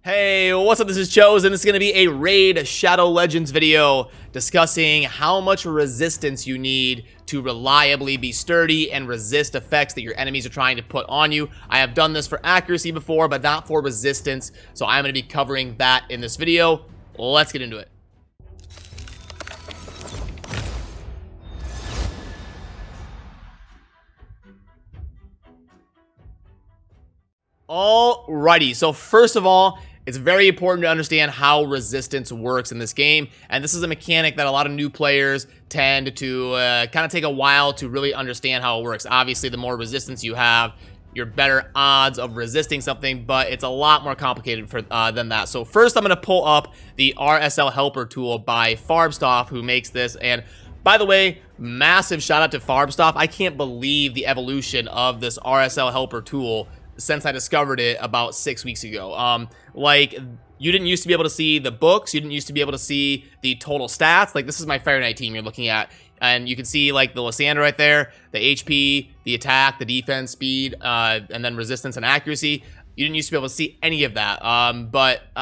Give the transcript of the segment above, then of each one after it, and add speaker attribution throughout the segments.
Speaker 1: Hey, what's up? This is Chosen. This is going to be a Raid Shadow Legends video discussing how much resistance you need to reliably be sturdy and resist effects that your enemies are trying to put on you. I have done this for accuracy before, but not for resistance, so I'm going to be covering that in this video. Let's get into it. Alrighty, so first of all, it's very important to understand how resistance works in this game, and this is a mechanic that a lot of new players tend to kind of take a while to really understand how it works. Obviously, the more resistance you have, your better odds of resisting something, but it's a lot more complicated than that. So first, I'm going to pull up the RSL Helper tool by Farbstoff, who makes this, and by the way, massive shout out to Farbstoff. I can't believe the evolution of this RSL Helper tool since I discovered it about 6 weeks ago. Like, you didn't used to be able to see the books, you didn't used to be able to see the total stats. Like, this is my Fire Knight team you're looking at, and you can see, like, the Lysandra right there, the HP, the attack, the defense, speed, and then resistance and accuracy. You didn't used to be able to see any of that,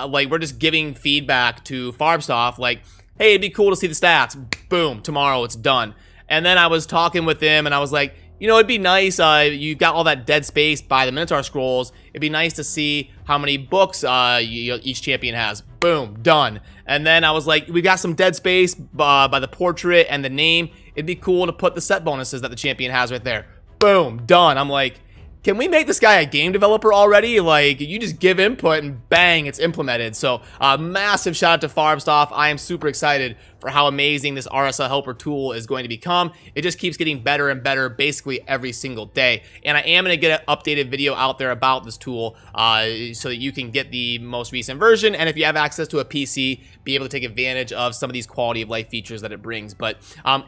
Speaker 1: like, we're just giving feedback to Farbstoff, like, hey, it'd be cool to see the stats. Boom, tomorrow it's done. And then I was talking with him, and I was like, you know, it'd be nice, you've got all that dead space by the Minotaur Scrolls. It'd be nice to see how many books each champion has. Boom, done. And then I was like, we got some dead space by the portrait and the name. It'd be cool to put the set bonuses that the champion has right there. Boom, done. I'm like, can we make this guy a game developer already? Like, you just give input and bang, it's implemented. So, massive shout out to Farbstoff. I am super excited for how amazing this RSL Helper tool is going to become. It just keeps getting better and better basically every single day. And I am going to get an updated video out there about this tool so that you can get the most recent version. And if you have access to a PC, be able to take advantage of some of these quality of life features that it brings. But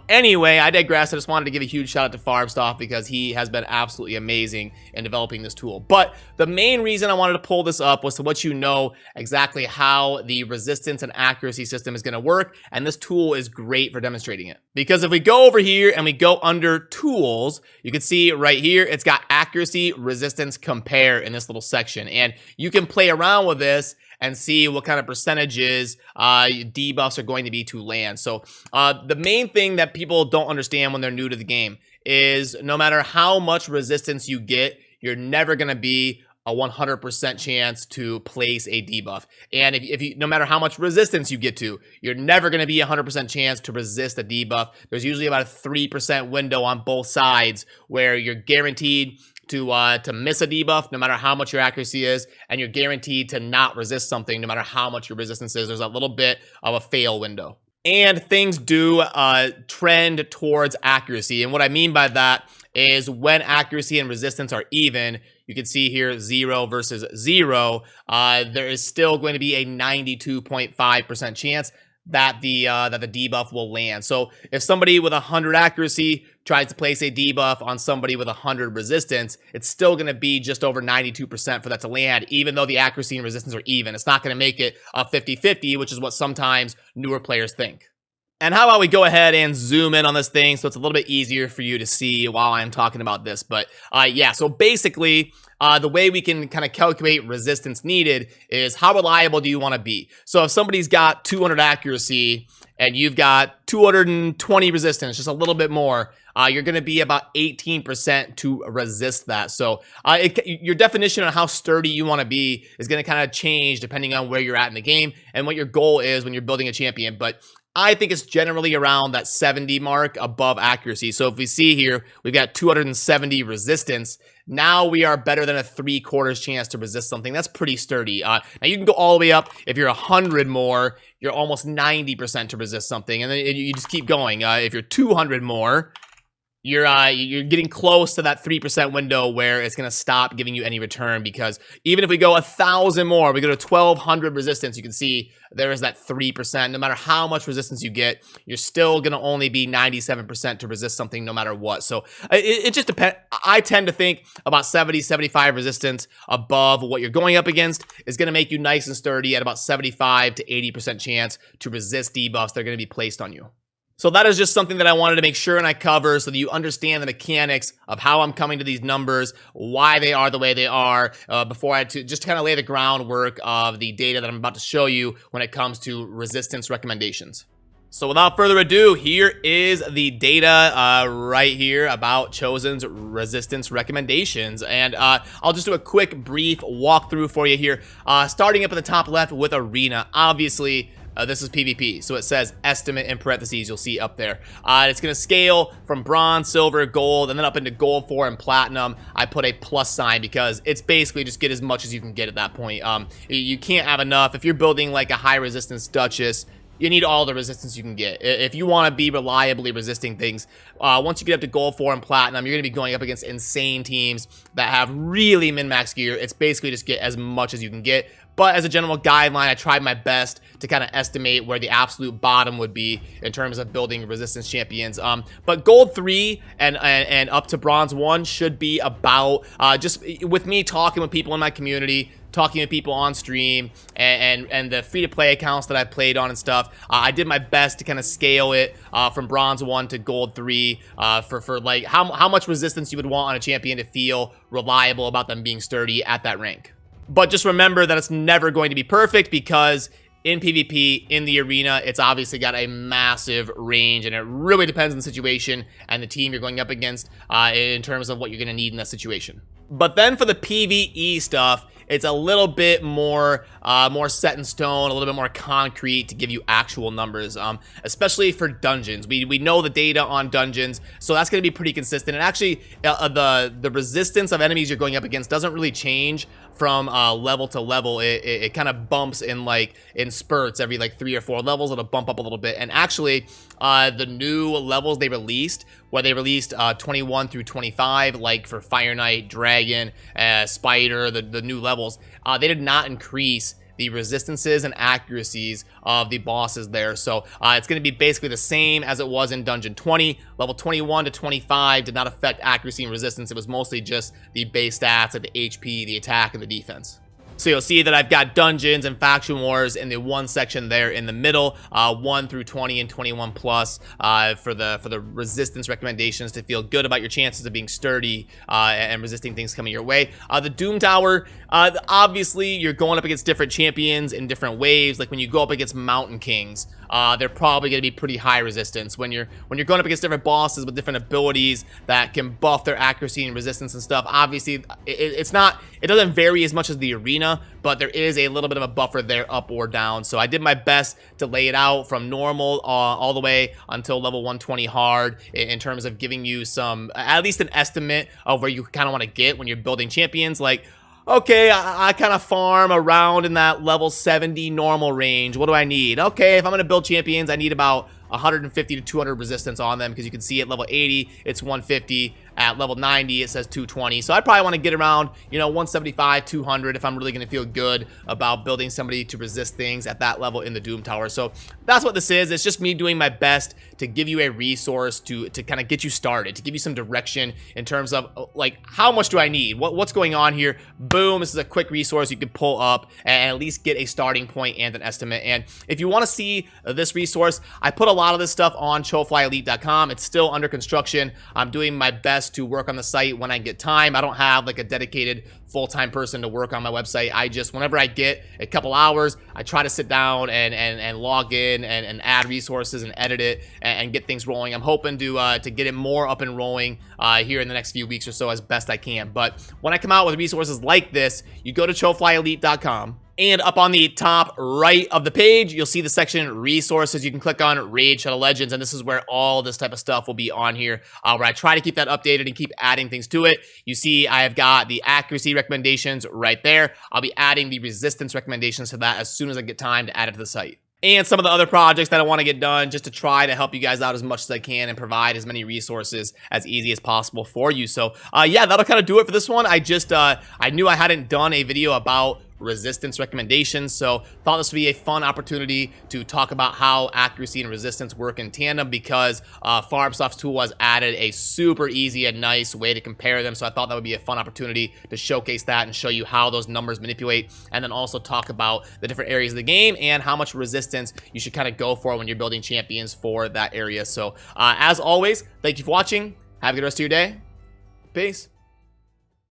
Speaker 1: anyway, I digress. I just wanted to give a huge shout out to Farbstoff because he has been absolutely amazing in developing this tool. But the main reason I wanted to pull this up was to let you know exactly how the resistance and accuracy system is going to work. And this tool is great for demonstrating it, because if we go over here and we go under tools, you can see right here it's got accuracy, resistance, compare in this little section, and you can play around with this and see what kind of percentages debuffs are going to be to land. So the main thing that people don't understand when they're new to the game is no matter how much resistance you get, you're never going to be a 100% chance to place a debuff. And if you, no matter how much resistance you get to, you're never going to be a 100% chance to resist a debuff. There's usually about a 3% window on both sides where you're guaranteed to miss a debuff no matter how much your accuracy is, and you're guaranteed to not resist something no matter how much your resistance is. There's a little bit of a fail window. And things do trend towards accuracy. And what I mean by that is when accuracy and resistance are even, you can see here 0 versus 0, there is still going to be a 92.5% chance that the debuff will land. So if somebody with 100 accuracy tries to place a debuff on somebody with 100 resistance, it's still going to be just over 92% for that to land, even though the accuracy and resistance are even. It's not going to make it a 50-50, which is what sometimes newer players think. And how about we go ahead and zoom in on this thing so it's a little bit easier for you to see while I'm talking about this. But yeah, so basically, the way we can kind of calculate resistance needed is how reliable do you want to be? So if somebody's got 200 accuracy and you've got 220 resistance, just a little bit more, you're going to be about 18% to resist that. So your definition on how sturdy you want to be is going to kind of change depending on where you're at in the game and what your goal is when you're building a champion. But I think it's generally around that 70 mark above accuracy. So if we see here, we've got 270 resistance. Now we are better than a 3/4 chance to resist something. That's pretty sturdy. Now you can go all the way up. If you're 100 more, you're almost 90% to resist something. And then you just keep going. If you're 200 more, you're getting close to that 3% window where it's going to stop giving you any return, because even if we go 1,000 more, we go to 1,200 resistance, you can see there is that 3%. No matter how much resistance you get, you're still going to only be 97% to resist something no matter what. So it just depends. I tend to think about 70, 75 resistance above what you're going up against is going to make you nice and sturdy at about 75 to 80% chance to resist debuffs that are going to be placed on you. So that is just something that I wanted to make sure and I cover so that you understand the mechanics of how I'm coming to these numbers, why they are the way they are, before I had to just kind of lay the groundwork of the data that I'm about to show you when it comes to resistance recommendations. So without further ado, here is the data right here about Chosen's resistance recommendations. And I'll just do a quick, brief walkthrough for you here. Starting up at the top left with Arena. Obviously, this is PvP, so it says estimate in parentheses, you'll see up there. It's going to scale from bronze, silver, gold, and then up into gold 4 and platinum. I put a plus sign because it's basically just get as much as you can get at that point. You can't have enough. If you're building like a high resistance Duchess, you need all the resistance you can get. If you want to be reliably resisting things, once you get up to gold 4 and platinum, you're going to be going up against insane teams that have really min-max gear. It's basically just get as much as you can get. But as a general guideline, I tried my best to kind of estimate where the absolute bottom would be in terms of building resistance champions. But gold 3 and up to bronze 1 should be about, just with me talking with people in my community, talking to people on stream, and the free-to-play accounts that I played on and stuff, I did my best to kind of scale it from bronze 1 to gold 3 for like how much resistance you would want on a champion to feel reliable about them being sturdy at that rank. But just remember that it's never going to be perfect because in PvP, in the arena, it's obviously got a massive range, and it really depends on the situation and the team you're going up against in terms of what you're going to need in that situation. But then for the PvE stuff, it's a little bit more set in stone, a little bit more concrete to give you actual numbers, especially for dungeons. We know the data on dungeons, so that's going to be pretty consistent. And actually, the resistance of enemies you're going up against doesn't really change from level to level. It kind of bumps in spurts every like 3 or 4 levels. It'll bump up a little bit. And actually, the new levels they released, where they released 21 through 25, like for Fire Knight, Dragon, Spider, the new levels, they did not increase the resistances and accuracies of the bosses there. So it's going to be basically the same as it was in Dungeon 20. Level 21 to 25 did not affect accuracy and resistance. It was mostly just the base stats like the HP, the attack, and the defense. So you'll see that I've got dungeons and faction wars in the one section there in the middle, 1 through 20 and 21 plus for the resistance recommendations to feel good about your chances of being sturdy and resisting things coming your way. The Doom Tower, obviously you're going up against different champions in different waves. Like when you go up against Mountain Kings, they're probably going to be pretty high resistance. When you're going up against different bosses with different abilities that can buff their accuracy and resistance and stuff, obviously it doesn't vary as much as the arena, but there is a little bit of a buffer there up or down. So I did my best to lay it out from normal all the way until level 120 hard in terms of giving you some, at least an estimate of where you kind of want to get when you're building champions. Like, okay, I kind of farm around in that level 70 normal range. What do I need? Okay, if I'm going to build champions, I need about 150 to 200 resistance on them, because you can see at level 80, it's 150. At level 90, it says 220. So I probably want to get around, 175, 200 if I'm really going to feel good about building somebody to resist things at that level in the Doom Tower. So that's what this is. It's just me doing my best to give you a resource to kind of get you started, to give you some direction in terms of, like, how much do I need? What's going on here? Boom, this is a quick resource you can pull up and at least get a starting point and an estimate. And if you want to see this resource, I put a lot of this stuff on ChoflyElite.com. It's still under construction. I'm doing my best to work on the site when I get time. I don't have like a dedicated full-time person to work on my website. I just, whenever I get a couple hours, I try to sit down and log in and add resources and edit it and get things rolling. I'm hoping to get it more up and rolling here in the next few weeks or so as best I can. But when I come out with resources like this, you go to ChoflyElite.com. And up on the top right of the page, you'll see the section resources. You can click on Raid Shadow Legends, and this is where all this type of stuff will be on here, where I try to keep that updated and keep adding things to it. You see I have got the accuracy recommendations right there. I'll be adding the resistance recommendations to that as soon as I get time to add it to the site. And some of the other projects that I want to get done just to try to help you guys out as much as I can and provide as many resources as easy as possible for you. So yeah, that'll kind of do it for this one. I knew I hadn't done a video about resistance recommendations. So thought this would be a fun opportunity to talk about how accuracy and resistance work in tandem, because FarmSoft's tool has added a super easy and nice way to compare them. So I thought that would be a fun opportunity to showcase that and show you how those numbers manipulate, and then also talk about the different areas of the game and how much resistance you should kind of go for when you're building champions for that area. So as always, thank you for watching. Have a good rest of your day. Peace.